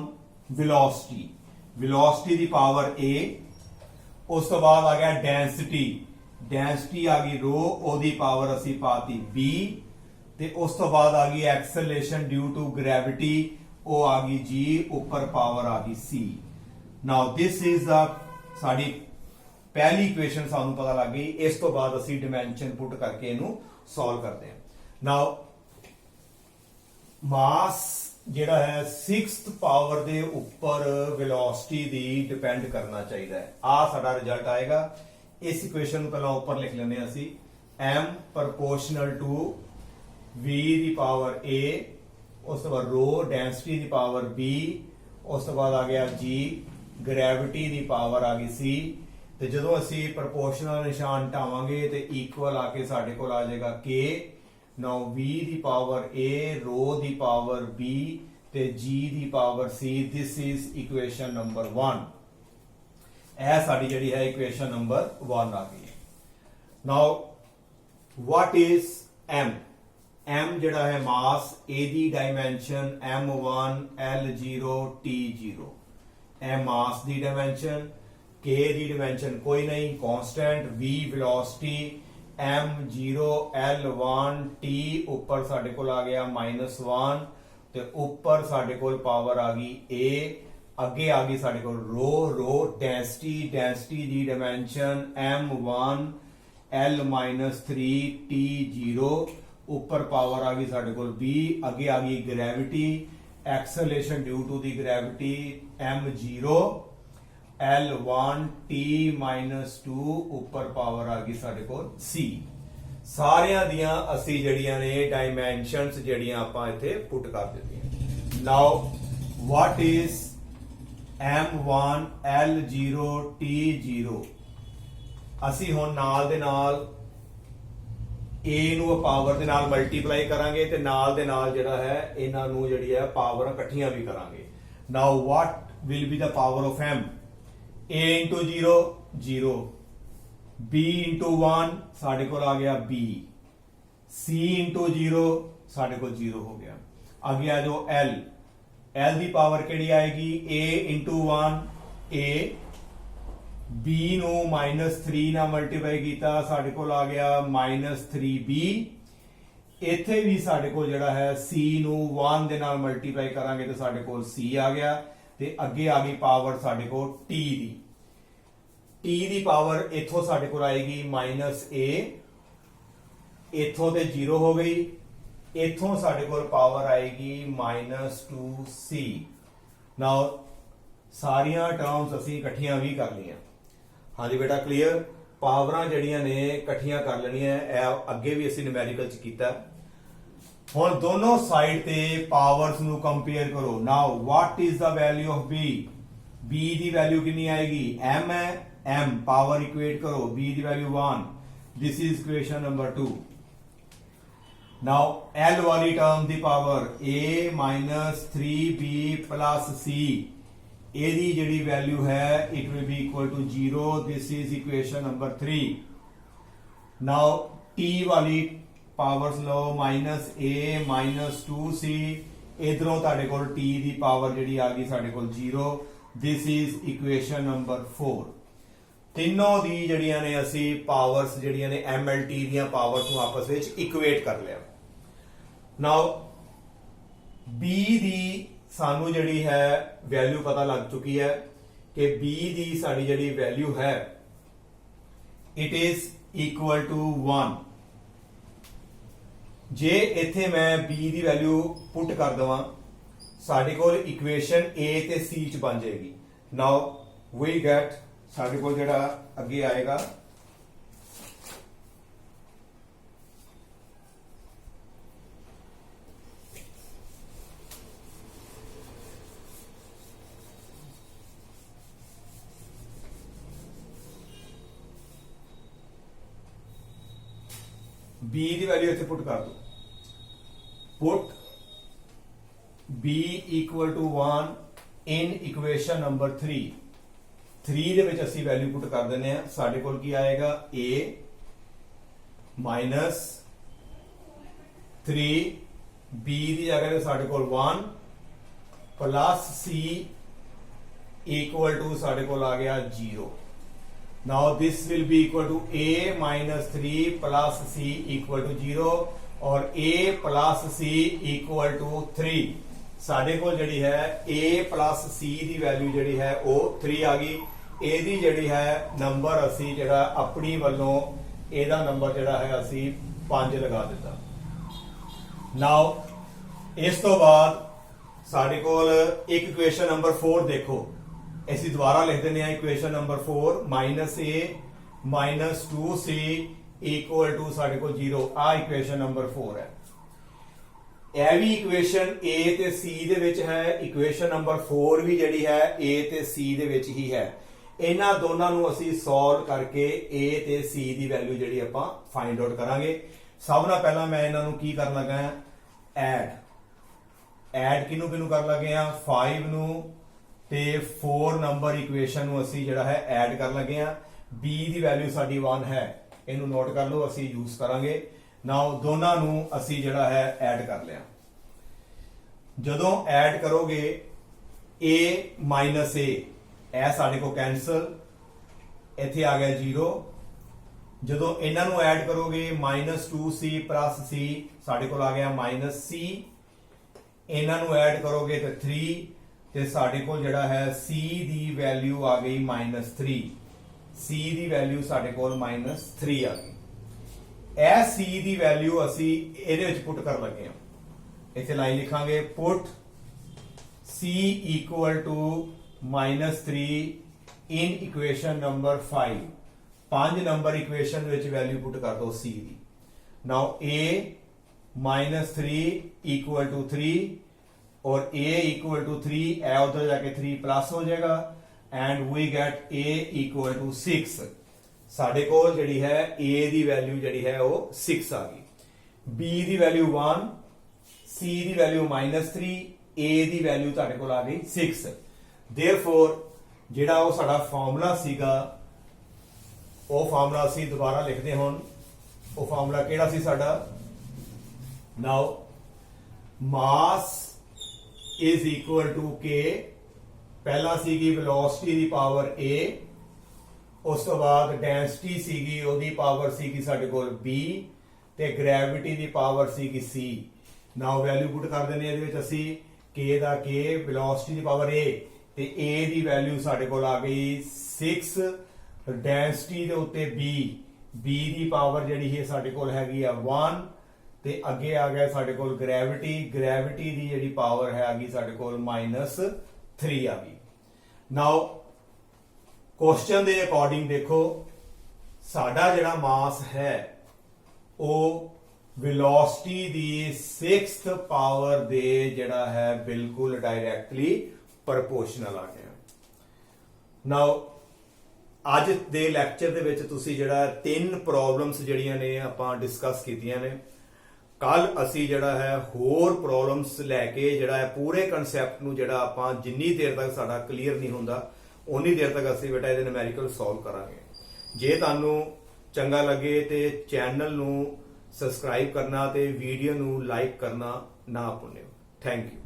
velocity the power a, ਉਸ ਤੋਂ ਬਾਅਦ ਆ ਗਿਆ ਡੈਂਸਿਟੀ ਆ ਗਈ ਰੋ, ਉਹਦੀ ਪਾਵਰ ਅਸੀਂ ਪਾਤੀ b, ਤੇ ਉਸ ਤੋਂ ਬਾਅਦ ਆ ਗਈ ਐਕਸਲਰੇਸ਼ਨ ਡਿਊ ਟੂ ਗ੍ਰੈਵਿਟੀ, ਉਹ ਆ ਗਈ g, ਉੱਪਰ ਪਾਵਰ ਆ ਗਈ c। ਨਾਓ ਦਿਸ ਇਜ਼ ਦਾ ਸਾਡੀ ਪਹਿਲੀ ਇਕੁਏਸ਼ਨ ਸਾਨੂੰ ਪਤਾ ਲੱਗ ਗਈ। ਇਸ ਤੋਂ ਬਾਅਦ ਅਸੀਂ ਡਾਈਮੈਂਸ਼ਨ ਪੁੱਟ ਕਰਕੇ ਇਹਨੂੰ ਸੋਲਵ ਕਰਦੇ ਹਾਂ। ਨਾਓ ਮਾਸ ਜਿਹੜਾ ਹੈ 6th ਪਾਵਰ ਦੇ ਉੱਪਰ ਵੈਲੋਸਿਟੀ ਦੀ ਡਿਪੈਂਡ ਕਰਨਾ ਚਾਹੀਦਾ ਹੈ। ਆ ਸਾਡਾ ਰਿਜ਼ਲਟ ਆਏਗਾ। ਇਸ ਇਕੁਏਸ਼ਨ ਨੂੰ ਪਹਿਲਾਂ ਉੱਪਰ ਲਿਖ ਲੈਂਦੇ ਹਾਂ ਅਸੀਂ m proportional to v the power a, ਉਸ ਤੋਂ ਬਾਅਦ ਰੋ ਡੈਂਸਿਟੀ ਦੀ ਪਾਵਰ b, ਉਸ ਤੋਂ ਬਾਅਦ ਆ ਗਿਆ g, ਗ੍ਰੈਵਿਟੀ ਦੀ ਪਾਵਰ ਆ ਗਈ c। ਤੇ ਜਦੋਂ ਅਸੀਂ ਪ੍ਰੋਪੋਰਸ਼ਨਲ ਨਿਸ਼ਾਨ ਹਟਾਵਾਂਗੇ ਤੇ ਇਕੁਅਲ ਆ ਕੇ ਸਾਡੇ ਕੋਲ ਆ ਜਾਏਗਾ k। Now v the power a, ਰੋ ਦੀ ਪਾਵਰ b ਤੇ g the power c। This is equation number 1। ਇਹ ਸਾਡੀ ਜਿਹੜੀ ਹੈ ਇਕੁਏਸ਼ਨ ਨੰਬਰ 1 ਆ ਗਈ। ਨਾਓ what is m? m ਜਿਹੜਾ ਹੈ ਮਾਸ, a the dimension m1 l0 t0, ਇਹ ਮਾਸ ਦੀ ਡਾਈਮੈਂਸ਼ਨ। k ਦੀ ਡਾਈਮੈਂਸ਼ਨ ਕੋਈ ਨਹੀਂ, constant. v velocity, m0 l1 t, ਉੱਪਰ ਸਾਡੇ ਕੋਲ ਆ ਗਿਆ -1 ਤੇ ਉੱਪਰ ਸਾਡੇ ਕੋਲ ਪਾਵਰ ਆ ਗਈ a, ਅੱਗੇ ਆ ਗਈ ਸਾਡੇ ਕੋਲ ਰੋ ਡੈਂਸਿਟੀ ਦੀ ਡਾਈਮੈਂਸ਼ਨ m1 l-3 t0, ਉੱਪਰ ਪਾਵਰ ਆ ਗਈ ਸਾਡੇ ਕੋਲ b, ਅੱਗੇ ਆ ਗਈ gravity, acceleration due to the gravity m0 l1 t-2, ਉੱਪਰ ਪਾਵਰ ਆ ਗਈ ਸਾਡੇ ਕੋਲ c। ਸਾਰਿਆਂ ਦੀਆਂ ਅਸੀਂ ਜਿਹੜੀਆਂ ਨੇ ਡਾਈਮੈਂਸ਼ਨਸ ਜਿਹੜੀਆਂ ਆਪਾਂ ਇੱਥੇ ਪੁੱਟ ਕਰ ਦਿੱਤੀਆਂ। ਨਾਓ what is m1 l0 t0? ਅਸੀਂ ਹੁਣ ਨਾਲ ਦੇ ਨਾਲ a ਨੂੰ ਪਾਵਰ ਦੇ ਨਾਲ ਮਲਟੀਪਲਾਈ ਕਰਾਂਗੇ ਤੇ ਨਾਲ ਦੇ ਨਾਲ ਜਿਹੜਾ ਹੈ ਇਹਨਾਂ ਨੂੰ ਜਿਹੜੀ ਹੈ ਪਾਵਰ ਇਕੱਠੀਆਂ ਵੀ ਕਰਾਂਗੇ। ਨਾਓ what will be the power of m? a into 0 0, b into 1 ਸਾਡੇ ਕੋਲ ਆ ਗਿਆ b, c into 0 ਸਾਡੇ ਕੋਲ 0 ਹੋ ਗਿਆ। ਅੱਗੇ ਆ ਜੋ l ਦੀ ਪਾਵਰ ਕਿਹੜੀ ਆਏਗੀ? a into 1 a, b ਨੂੰ -3 ਨਾਲ ਮਲਟੀਪਲਾਈ ਕੀਤਾ ਸਾਡੇ ਕੋਲ ਆ ਗਿਆ -3b। ਇੱਥੇ ਵੀ ਸਾਡੇ ਕੋਲ ਜਿਹੜਾ ਹੈ c ਨੂੰ 1 ਦੇ ਨਾਲ ਮਲਟੀਪਲਾਈ ਕਰਾਂਗੇ ਤੇ ਸਾਡੇ ਕੋਲ c ਆ ਗਿਆ ਤੇ ਅੱਗੇ ਆ ਗਈ ਪਾਵਰ ਸਾਡੇ ਕੋਲ t ਦੀ ਪਾਵਰ ਇੱਥੋਂ ਸਾਡੇ ਕੋਲ ਆਏਗੀ -a, ਇੱਥੋਂ ਤੇ 0 ਹੋ ਗਈ, ਇੱਥੋਂ ਸਾਡੇ ਕੋਲ ਪਾਵਰ ਆਏਗੀ -2c। ਨਾਓ ਸਾਰੀਆਂ ਟਰਮਸ ਅਸੀਂ ਇਕੱਠੀਆਂ ਵੀ ਕਰ ਲਈਆਂ। ਹਾਂਜੀ ਬੇਟਾ ਕਲੀਅਰ? ਪਾਵਰਾਂ ਜਿਹੜੀਆਂ ਨੇ ਇਕੱਠੀਆਂ ਕਰ ਲੈਣੀਆਂ, ਇਹ ਅੱਗੇ ਵੀ ਅਸੀਂ ਨਿਊਮੈਰੀਕਲ ਚ ਕੀਤਾ। ਹੁਣ ਦੋਨੋਂ ਸਾਈਡ ਤੇ ਪਾਵਰਸ ਨੂੰ ਕੰਪੇਅਰ ਕਰੋ। ਨਾਓ what is the value of b? b the value ਕਿੰਨੀ ਆਏਗੀ? m ਹੈ, m ਪਾਵਰ ਇਕੁਏਟ ਕਰੋ, b the value 1। this is equation number 2। Now l ਵਾਲੀ term the power a -3b c, ਇਹਦੀ ਜਿਹੜੀ ਵੈਲਿਊ ਹੈ it will be equal to 0। this is equation number 3। Now t ਵਾਲੀ powers ਲਓ -a -2c, इधरों तुहाडे कोल t the power जिहड़ी आ गई साडे कोल 0। This is equation number 4। तीनों दी जिहड़ियां ने असी पावर्स जिहड़ियां ने MLT दी पावर्स नूं आपस विच इक्वेट कर लिया। नाउ b दी सानू जिहड़ी है वैल्यू पता लग चुकी है कि b दी साडी जिहड़ी वैल्यू है इट इज इक्वल टू 1। जे इत्थे मैं b दी वैल्यू पुट कर देवां साडे कोल इक्वेशन a ते c च बन जाएगी। नाउ वी गेट साडे कोल जिहड़ा अगे आएगा b ਦੀ वैल्यू इत्थे पुट कर दो। Put b equal to 1 in equation number 3। 3 ਦੇ ਵਿੱਚ ਅਸੀਂ वैल्यू पुट कर ਦਿੰਦੇ ਆ। ਸਾਡੇ ਕੋਲ ਕੀ ਆਏਗਾ a माइनस 3 b ਦੀ ਜਗ੍ਹਾ ਤੇ ਸਾਡੇ ਕੋਲ 1 प्लस c इक्वल टू ਸਾਡੇ ਕੋਲ आ गया 0। Now this will be equal to a minus 3 plus c equal to 0 और a plus c equal to 3। साडे कोल जिहड़ी है a plus c the value जिहड़ी है वो 3 आ गई। ए दी जिहड़ी है नंबर असी जिहड़ा अपनी वल्लों एदा नंबर जिहड़ा है असी 5 लगा दिता। नाउ इस तो बाद साडे कोल एक इक्वेशन नंबर 4 देखो ਅਸੀਂ ਦੁਬਾਰਾ ਲਿਖ ਦਿੰਦੇ ਆ equation number 4 -a - 2c equal to ਸਾਡੇ ਕੋਲ 0। ਆ ਇਕੁਏਸ਼ਨ ਨੰਬਰ 4 ਹੈ। ਇਹ ਵੀ ਇਕੁਏਸ਼ਨ a ਤੇ c ਦੇ ਵਿੱਚ ਹੈ। ਇਕੁਏਸ਼ਨ ਨੰਬਰ 4 ਵੀ ਜਿਹੜੀ ਹੈ a ਤੇ c ਦੇ ਵਿੱਚ ਹੀ ਹੈ। ਇਹਨਾਂ ਦੋਨਾਂ ਨੂੰ ਅਸੀਂ ਸੋਲਵ ਕਰਕੇ a ਤੇ c ਦੀ ਵੈਲਿਊ ਜਿਹੜੀ ਆਪਾਂ ਫਾਈਂਡ ਆਊਟ ਕਰਾਂਗੇ। ਸਭ ਨਾਲ ਪਹਿਲਾਂ ਮੈਂ ਇਹਨਾਂ ਨੂੰ ਕੀ ਕਰਨ ਲੱਗਾ ਹਾਂ ਐਡ ਕਿਹਨੂੰ ਕਿਹਨੂੰ ਕਰਨ ਲੱਗੇ ਆ 5 ਨੂੰ ਤੇ 4 ਨੰਬਰ ਇਕੁਏਸ਼ਨ ਨੂੰ ਅਸੀਂ ਜਿਹੜਾ ਹੈ ਐਡ ਕਰਨ ਲੱਗੇ ਆ। b ਦੀ ਵੈਲਿਊ ਸਾਡੀ 1 ਹੈ। ਇਹਨੂੰ ਨੋਟ ਕਰ ਲਓ ਅਸੀਂ ਯੂਜ਼ ਕਰਾਂਗੇ। ਨਾਓ ਦੋਨਾਂ ਨੂੰ ਅਸੀਂ ਜਿਹੜਾ ਹੈ ਐਡ ਕਰ ਲਿਆ। ਜਦੋਂ ਐਡ ਕਰੋਗੇ a - a ਇਹ ਸਾਡੇ ਕੋਲ ਕੈਂਸਲ ਇੱਥੇ ਆ ਗਿਆ 0। ਜਦੋਂ ਇਹਨਾਂ ਨੂੰ ਐਡ ਕਰੋਗੇ -2c + c ਸਾਡੇ ਕੋਲ ਆ ਗਿਆ -c। ਇਹਨਾਂ ਨੂੰ ਐਡ ਕਰੋਗੇ ਤੇ 3 ਤੇ ਸਾਡੇ ਕੋਲ ਜਿਹੜਾ ਹੈ c ਦੀ ਵੈਲਿਊ ਆ ਗਈ -3। c ਦੀ ਵੈਲਿਊ ਸਾਡੇ ਕੋਲ -3 ਆ ਗਈ। ਇਹ c ਦੀ ਵੈਲਿਊ ਅਸੀਂ ਇਹਦੇ ਵਿੱਚ ਪੁੱਟ ਕਰਨ ਲੱਗੇ ਹਾਂ। ਇੱਥੇ ਲਾਈਨ ਲਿਖਾਂਗੇ put c equal to -3 in equation number 5। 5 number equation ਵਿੱਚ ਵੈਲਿਊ ਪੁੱਟ ਕਰ ਦਿਓ c ਦੀ। ਨਾਓ a -3 ਇਕੁਅਲ ਟੂ 3 और a इक्वल टू 3 ए उधर जाके 3 प्लस हो जाएगा and we get a equal to 6। साडे कोल जिहड़ी है a दी वैल्यू जिहड़ी है वो 6 आ गई। b दी value 1 c the value -3 a the value तुहाडे कोल आ गई 6। देयरफॉर जिहड़ा वो साडा फार्मूला सीगा वो फार्मूला ਅਸੀਂ ਦੁਬਾਰਾ ਲਿਖਦੇ ਹਾਂ। ਉਹ फार्मूला ਕਿਹੜਾ ਸੀ ਸਾਡਾ now mass is equal to k। पहला सीगी वेलोसिटी दी पावर a उस तो बाद डेंसिटी सीगी ओदी पावर सीगी साडे कोल b ते ग्रेविटी दी पावर सीगी c। नाउ वैल्यू पुट कर देने ਇਹਦੇ ਵਿੱਚ ਅਸੀਂ k ਦਾ k वेलोसिटी दी पावर a ਤੇ a ਦੀ वैल्यू साडे कोल आ गई 6। डेंसिटी ਦੇ ਉੱਤੇ b ਦੀ ਪਾवर ਜਿਹੜੀ ਹੈ ਸਾਡੇ ਕੋਲ ਹੈਗੀ ਆ 1 ਤੇ ਅੱਗੇ ਆ ਗਿਆ ਸਾਡੇ ਕੋਲ ਗ੍ਰੈਵਿਟੀ ਦੀ ਜਿਹੜੀ ਪਾਵਰ ਹੈ ਆ ਗਈ ਸਾਡੇ ਕੋਲ -3 ਆ ਗਈ। ਨਾਓ ਕੁਐਸਚਨ ਦੇ ਅਕੋਰਡਿੰਗ ਦੇਖੋ ਸਾਡਾ ਜਿਹੜਾ ਮਾਸ ਹੈ ਉਹ ਵੈਲੋਸਿਟੀ ਦੀ 6th ਪਾਵਰ ਦੇ ਜਿਹੜਾ ਹੈ ਬਿਲਕੁਲ ਡਾਇਰੈਕਟਲੀ ਪ੍ਰੋਪੋਰਸ਼ਨਲ ਆ ਗਿਆ। ਨਾਓ ਅੱਜ ਦੇ ਲੈਕਚਰ ਦੇ ਵਿੱਚ ਤੁਸੀਂ ਜਿਹੜਾ 3 ਪ੍ਰੋਬਲਮਸ ਜਿਹੜੀਆਂ ਨੇ ਆਪਾਂ ਡਿਸਕਸ ਕੀਤੀਆਂ ਨੇ। ਕੱਲ ਅਸੀਂ ਜਿਹੜਾ ਹੈ ਹੋਰ ਪ੍ਰੋਬਲਮਸ ਲੈ ਕੇ ਜਿਹੜਾ ਹੈ ਪੂਰੇ ਕਨਸੈਪਟ ਨੂੰ ਜਿਹੜਾ ਆਪਾਂ ਜਿੰਨੀ ਦੇਰ ਤੱਕ ਸਾਡਾ ਕਲੀਅਰ ਨਹੀਂ ਹੁੰਦਾ ਉਨੀ ਦੇਰ ਤੱਕ ਅਸੀਂ ਬੇਟਾ ਇਹਦੇ ਨਿਊਮੈਰੀਕਲ ਸੋਲਵ ਕਰਾਂਗੇ। ਜੇ ਤੁਹਾਨੂੰ ਚੰਗਾ ਲੱਗੇ ਤੇ ਚੈਨਲ ਨੂੰ ਸਬਸਕ੍ਰਾਈਬ ਕਰਨਾ ਤੇ ਵੀਡੀਓ ਨੂੰ ਲਾਈਕ ਕਰਨਾ ਨਾ ਭੁੱਲਿਓ। Thank you.